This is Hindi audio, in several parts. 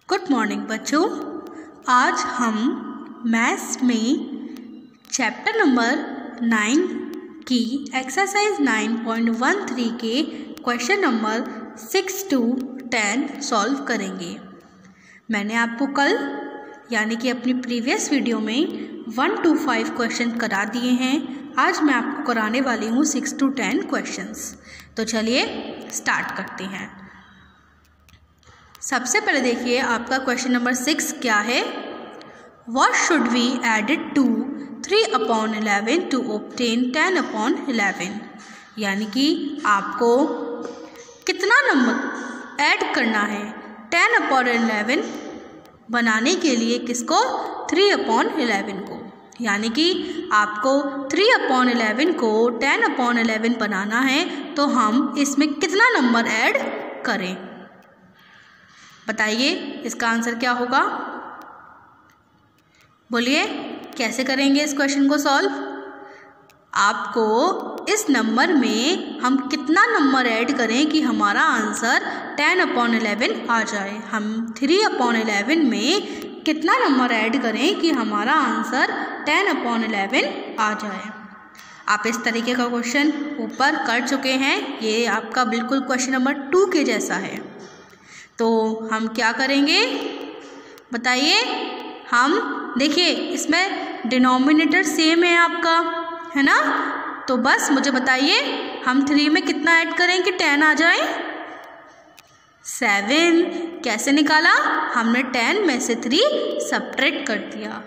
गुड मॉर्निंग बच्चों। आज हम मैथ्स में चैप्टर नंबर 9 की एक्सरसाइज 9.13 के क्वेश्चन नंबर 6 to 10 सॉल्व करेंगे। मैंने आपको कल यानी कि अपनी प्रीवियस वीडियो में 1 to 5 क्वेश्चन करा दिए हैं। आज मैं आपको कराने वाली हूँ 6 to 10 क्वेश्चंस। तो चलिए स्टार्ट करते हैं। सबसे पहले देखिए आपका क्वेश्चन नंबर 6 क्या है। What should we add it to 3/11 to obtain 10/11? यानी कि आपको कितना नंबर ऐड करना है 10/11 बनाने के लिए, किसको? 3/11 को। यानी कि आपको 3/11 को 10/11 बनाना है, तो हम इसमें कितना नंबर ऐड करें? बताइए इसका आंसर क्या होगा। बोलिए कैसे करेंगे इस क्वेश्चन को सॉल्व। आपको इस नंबर में हम कितना नंबर ऐड करें कि हमारा आंसर 10/11 आ जाए। हम 3/11 में कितना नंबर ऐड करें कि हमारा आंसर 10/11 आ जाए। आप इस तरीके का क्वेश्चन ऊपर कर चुके हैं। ये आपका बिल्कुल क्वेश्चन नंबर 2 के जैसा है। तो हम क्या करेंगे बताइए। हम देखिए इसमें डिनोमिनेटर सेम है आपका, है ना। तो बस मुझे बताइए हम 3 में कितना ऐड करें कि 10 आ जाए। 7। कैसे निकाला? हमने 10 में से 3 सब्ट्रैक्ट कर दिया।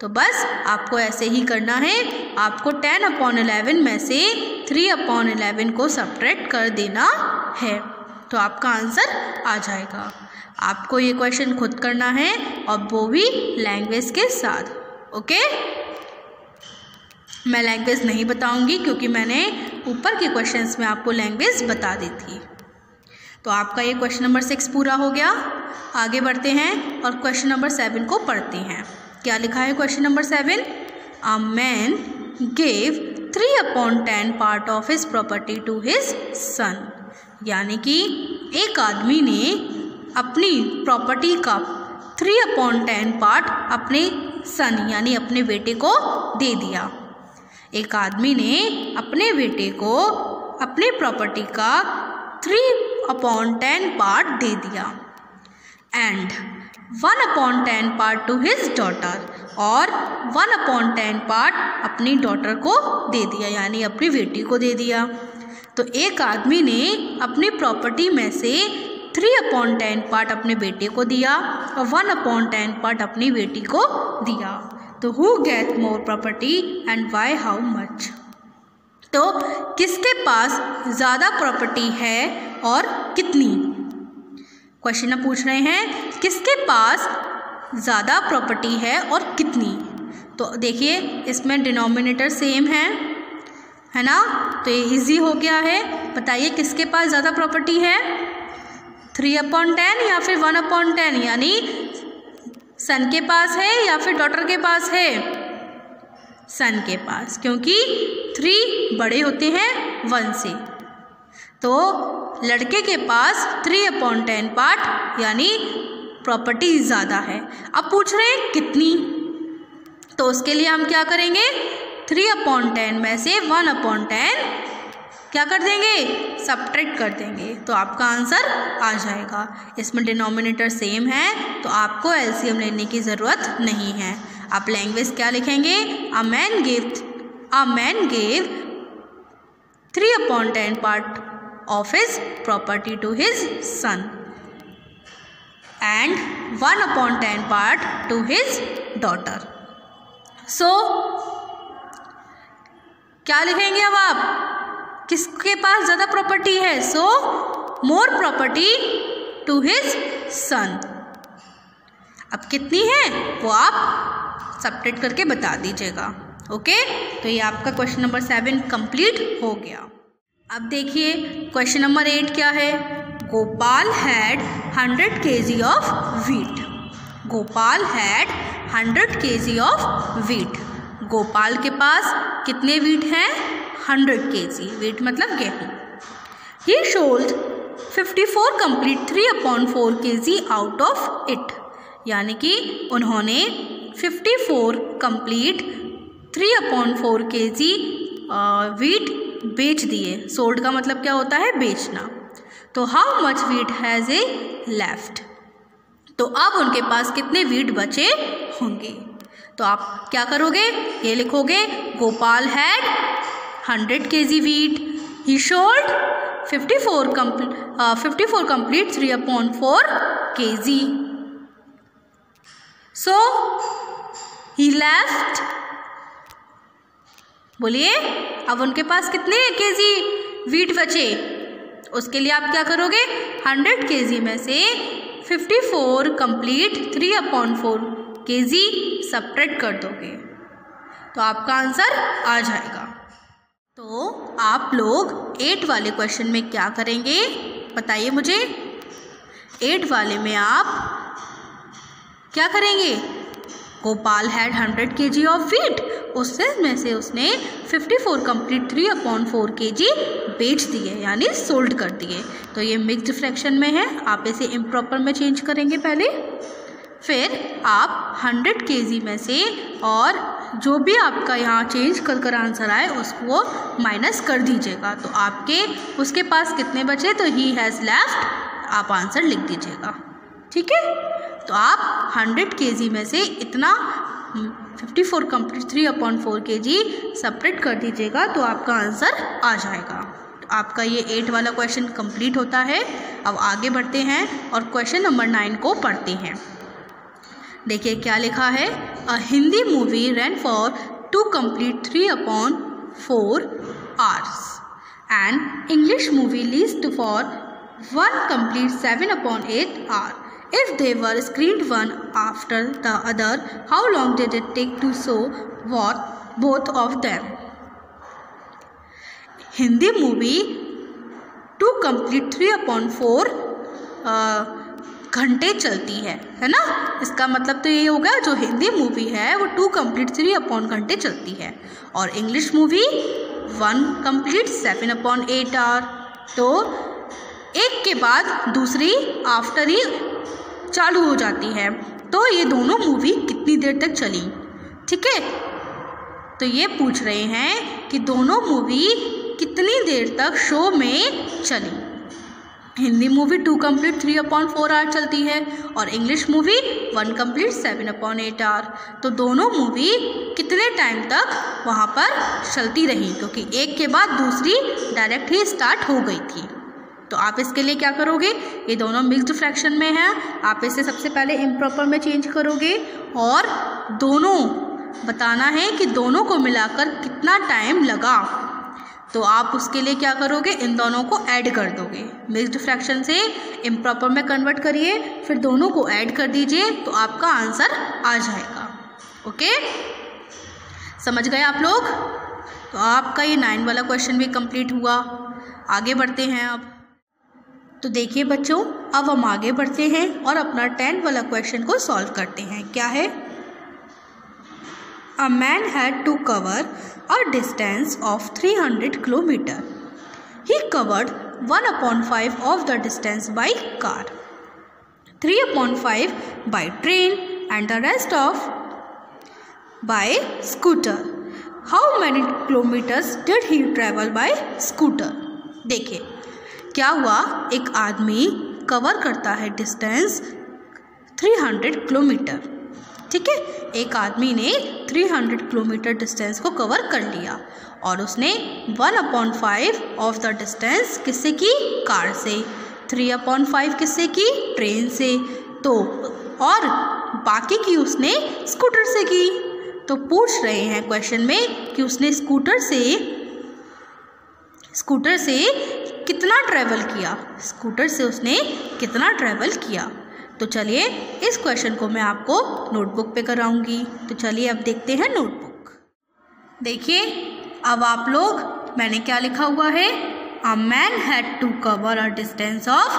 तो बस आपको ऐसे ही करना है। आपको 10/11 में से 3/11 को सब्ट्रैक्ट कर देना है, तो आपका आंसर आ जाएगा। आपको ये क्वेश्चन खुद करना है और वो भी लैंग्वेज के साथ। ओके, मैं लैंग्वेज नहीं बताऊंगी क्योंकि मैंने ऊपर के क्वेश्चंस में आपको लैंग्वेज बता दी थी। तो आपका ये क्वेश्चन नंबर 6 पूरा हो गया। आगे बढ़ते हैं और क्वेश्चन नंबर 7 को पढ़ते हैं। क्या लिखा है question number 7? A man gave 3/10 part of his property to his son. यानी कि एक आदमी ने अपनी प्रॉपर्टी का 3/10 पार्ट अपने सन यानी अपने बेटे को दे दिया। एक आदमी ने अपने बेटे को अपने प्रॉपर्टी का 3/10 पार्ट दे दिया। And 1/10 part to his daughter, और 1/10 पार्ट अपनी डॉटर को दे दिया यानी अपनी बेटी को दे दिया। तो एक आदमी ने अपनी प्रॉपर्टी में से 3/10 पार्ट अपने बेटे को दिया और 1/10 पार्ट अपनी बेटी को दिया। तो who get more property and why, how much? तो किसके पास ज़्यादा प्रॉपर्टी है और कितनी? क्वेश्चन में पूछ रहे हैं किसके पास ज़्यादा प्रॉपर्टी है और कितनी। तो देखिए इसमें डिनोमिनेटर सेम है ना, तो ये इजी हो गया है। बताइए किसके पास ज़्यादा प्रॉपर्टी है, 3/10 या फिर 1/10? यानी सन के पास है या फिर डॉटर के पास है? सन के पास, क्योंकि 3 बड़े होते हैं 1 से। तो लड़के के पास 3/10 पार्ट यानी प्रॉपर्टी ज़्यादा है। अब पूछ रहे हैं कितनी, तो उसके लिए हम क्या करेंगे, 3/10 में से 1/10 क्या कर देंगे, सब्ट्रैक्ट कर देंगे, तो आपका आंसर आ जाएगा। इसमें डिनोमिनेटर सेम है तो आपको एलसीएम लेने की ज़रूरत नहीं है। आप लैंग्वेज क्या लिखेंगे, a man gave 3/10 part of his property to his son and 1/10 part to his daughter. So क्या लिखेंगे अब आप, किसके पास ज़्यादा प्रॉपर्टी है? So more property to his son. अब कितनी है वो आप सब्ट्रैक्ट करके बता दीजिएगा। ओके, तो ये आपका क्वेश्चन नंबर 7 कंप्लीट हो गया। अब देखिए क्वेश्चन नंबर 8 क्या है। Gopal had 100 kg of wheat. Gopal had 100 kg of wheat. Gopal के पास कितने व्हीट हैं? 100 kg। व्हीट मतलब गेहूँ। ही sold 54 complete 3/4 kg out of it, यानी कि उन्होंने 54 कंप्लीट 3/4 kg वीट बेच दिए। सोल्ड का मतलब क्या होता है? बेचना। तो how much wheat has a left, तो अब उनके पास कितने वीट बचे होंगे। तो आप क्या करोगे? ये लिखोगे Gopal had 100 kg wheat, he sold 54 complete 3/4 kg, so he left, बोलिए अब उनके पास कितने केजी वीट बचे। उसके लिए आप क्या करोगे? 100 kg में से 54 कंप्लीट 3/4 kg सब्ट्रैक्ट कर दोगे, तो आपका आंसर आ जाएगा। तो आप लोग 8 वाले क्वेश्चन में क्या करेंगे बताइए मुझे। 8 वाले में आप क्या करेंगे? Gopal had 100 kg of wheat, उसमें से उसने 54 कंप्लीट 3/4 kg बेच दिए, यानी सोल्ड कर दिए। तो ये मिक्स्ड फ्रैक्शन में है, आप इसे इम्प्रॉपर में चेंज करेंगे पहले, फिर आप 100 kg में से और जो भी आपका यहाँ चेंज कर आंसर आए उसको माइनस कर दीजिएगा। तो आपके उसके पास कितने बचे? तो ही हैज़ लेफ्ट, आप आंसर लिख दीजिएगा, ठीक है। तो आप 100 kg में से इतना 54 कंप्लीट 3/4 kg सेपरेट कर दीजिएगा, तो आपका आंसर आ जाएगा। तो आपका ये 8 वाला क्वेश्चन कंप्लीट होता है। अब आगे बढ़ते हैं और क्वेश्चन नंबर 9 को पढ़ते हैं। देखिए क्या लिखा है। A Hindi movie run for 2 complete 3/4 hours and English movie least for 1 complete 7/8 hour. If they were screened one after the other, how long did it take to show both of them? Hindi movie 2 complete 3/4 घंटे चलती है ना। इसका मतलब तो ये होगा जो हिंदी मूवी है वो 2 कंप्लीट 3/4 घंटे चलती है, और इंग्लिश मूवी 1 कंप्लीट 7/8 hour। तो एक के बाद दूसरी आफ्टर ही चालू हो जाती है। तो ये दोनों मूवी कितनी देर तक चली, ठीक है। तो ये पूछ रहे हैं कि दोनों मूवी कितनी देर तक शो में चली। हिंदी मूवी 2 कंप्लीट 3/4 hour चलती है और इंग्लिश मूवी 1 कंप्लीट 7/8 hour। तो दोनों मूवी कितने टाइम तक वहाँ पर चलती रही, क्योंकि एक के बाद दूसरी डायरेक्ट ही स्टार्ट हो गई थी। तो आप इसके लिए क्या करोगे? ये दोनों मिक्स्ड फ्रैक्शन में है, आप इसे सबसे पहले इम्प्रॉपर में चेंज करोगे और दोनों बताना है कि दोनों को मिलाकर कितना टाइम लगा। तो आप उसके लिए क्या करोगे? इन दोनों को ऐड कर दोगे। मिक्स्ड फ्रैक्शन से इम्प्रॉपर में कन्वर्ट करिए, फिर दोनों को ऐड कर दीजिए, तो आपका आंसर आ जाएगा। ओके, समझ गए आप लोग? तो आपका ये 9 वाला क्वेश्चन भी कंप्लीट हुआ। आगे बढ़ते हैं अब। तो देखिए बच्चों, अब हम आगे बढ़ते हैं और अपना 10 वाला क्वेश्चन को सॉल्व करते हैं। क्या है? A man had to cover a distance of 300 kilometre. He covered 1/5 of the distance by car, 3/5 by train and the rest of by scooter. How many kilometers did he travel by scooter? देखिए क्या हुआ, एक आदमी कवर करता है डिस्टेंस 300 किलोमीटर, ठीक है। एक आदमी ने 300 किलोमीटर डिस्टेंस को कवर कर लिया और उसने 1/5 ऑफ द डिस्टेंस किससे की? कार से। 3/5 किससे की? ट्रेन से। तो और बाकी की उसने स्कूटर से की। तो पूछ रहे हैं क्वेश्चन में कि उसने स्कूटर से कितना ट्रैवल किया, स्कूटर से उसने कितना ट्रैवल किया। तो चलिए इस क्वेश्चन को मैं आपको नोटबुक पे कराऊंगी। तो चलिए अब देखते हैं नोटबुक। देखिए अब आप लोग, मैंने क्या लिखा हुआ है? A man had to cover a distance of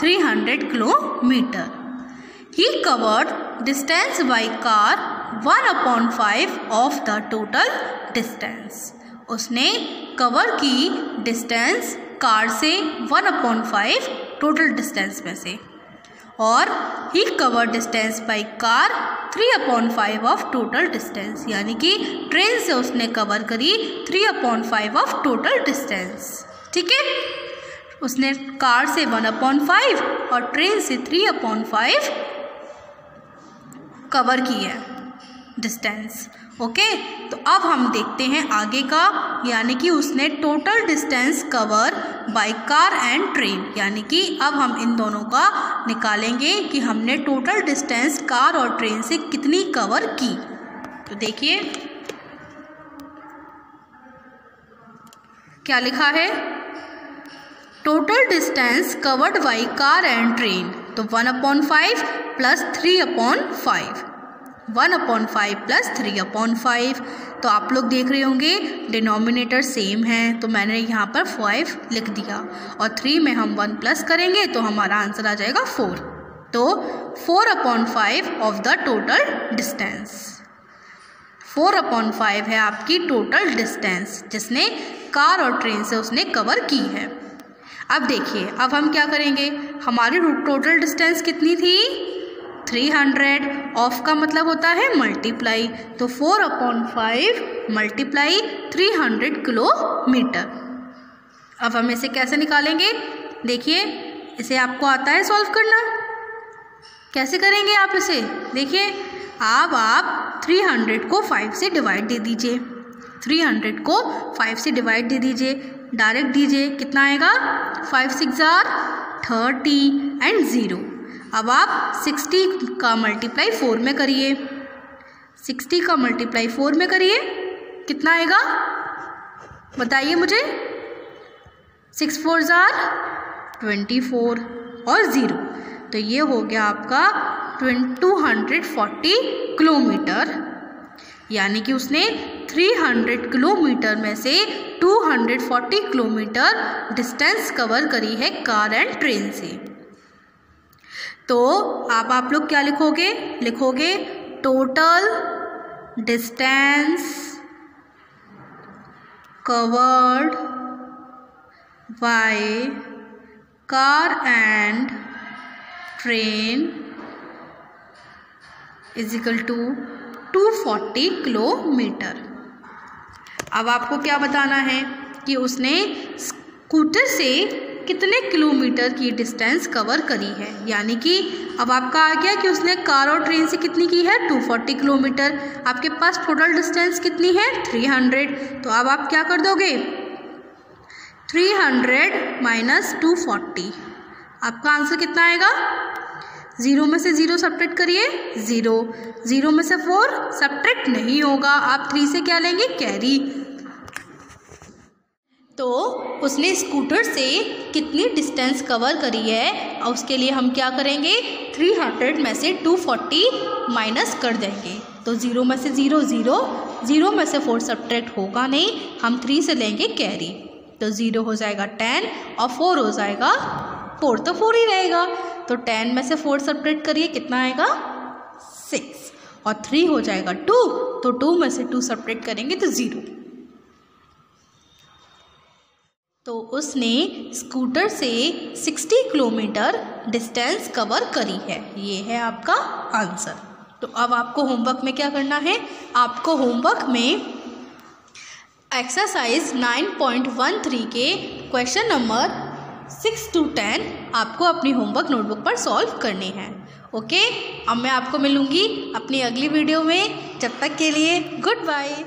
300 kilometre. He covered distance by car 1/5 of the total distance. उसने कवर की डिस्टेंस कार से 1/5 टोटल डिस्टेंस में से। और he cover distance by car 3/5 of total distance, यानी कि ट्रेन से उसने कवर करी 3/5 ऑफ टोटल डिस्टेंस। ठीक है, उसने कार से 1/5 और ट्रेन से 3/5 कवर की है डिस्टेंस। ओके, तो अब हम देखते हैं आगे का, यानी कि उसने total distance cover by car and train, यानी कि अब हम इन दोनों का निकालेंगे कि हमने टोटल डिस्टेंस कार और ट्रेन से कितनी कवर की। तो देखिए क्या लिखा है, total distance covered by car and train, तो 1/5 प्लस 3/5, 1/5 प्लस 3/5। तो आप लोग देख रहे होंगे डिनोमिनेटर सेम है, तो मैंने यहाँ पर 5 लिख दिया और 3 में हम 1 प्लस करेंगे तो हमारा आंसर आ जाएगा 4। तो 4/5 ऑफ द टोटल डिस्टेंस, 4/5 है आपकी टोटल डिस्टेंस जिसने कार और ट्रेन से उसने कवर की है। अब देखिए, अब हम क्या करेंगे, हमारी टोटल डिस्टेंस कितनी थी 300, ऑफ का मतलब होता है मल्टीप्लाई, तो 4/5 मल्टीप्लाई 300 किलोमीटर। अब हम इसे कैसे निकालेंगे, देखिए इसे आपको आता है सॉल्व करना, कैसे करेंगे आप इसे, देखिए अब आप 300 को 5 से डिवाइड दे दीजिए, 300 को 5 से डिवाइड दे दीजिए, डायरेक्ट दीजिए, कितना आएगा 5 6 30 एंड 0। अब आप 60 का मल्टीप्लाई 4 में करिए, 60 का मल्टीप्लाई 4 में करिए, कितना आएगा बताइए मुझे, 6 4 24 और 0, तो ये हो गया आपका 240 किलोमीटर, यानी कि उसने 300 किलोमीटर में से 240 किलोमीटर डिस्टेंस कवर करी है कार एंड ट्रेन से। तो अब आप लोग क्या लिखोगे, लिखोगे total distance covered by car and train is equal to 240 kilometer. अब आपको क्या बताना है कि उसने स्कूटर से कितने किलोमीटर की डिस्टेंस कवर करी है, यानी कि अब आपका आ गया कि उसने कार और ट्रेन से कितनी की है 240 किलोमीटर, आपके पास टोटल डिस्टेंस कितनी है 300, तो अब आप क्या कर दोगे 300 माइनस 240, आपका आंसर कितना आएगा, 0 में से 0 सब्ट्रैक्ट करिए 0, 0 में से 4 सब्ट्रैक्ट नहीं होगा, आप 3 से क्या लेंगे कैरी। तो उसने स्कूटर से कितनी डिस्टेंस कवर करी है, और उसके लिए हम क्या करेंगे 300 में से 240 माइनस कर देंगे, तो 0 में से 0 0, 0 में से 4 सब्ट्रैक्ट होगा नहीं, हम 3 से लेंगे कैरी, तो 0 हो जाएगा 10 और 4 हो जाएगा 4, तो 4 ही रहेगा, तो 10 में से 4 सब्ट्रैक्ट करिए, कितना आएगा 6 और 3 हो जाएगा 2, तो 2 में से 2 सब्ट्रैक्ट करेंगे तो 0। तो उसने स्कूटर से 60 किलोमीटर डिस्टेंस कवर करी है, ये है आपका आंसर। तो अब आपको होमवर्क में क्या करना है, आपको होमवर्क में एक्सरसाइज 9.13 के क्वेश्चन नंबर 6 to 10 आपको अपनी होमवर्क नोटबुक पर सॉल्व करने हैं। ओके, अब मैं आपको मिलूँगी अपनी अगली वीडियो में, जब तक के लिए गुड बाय।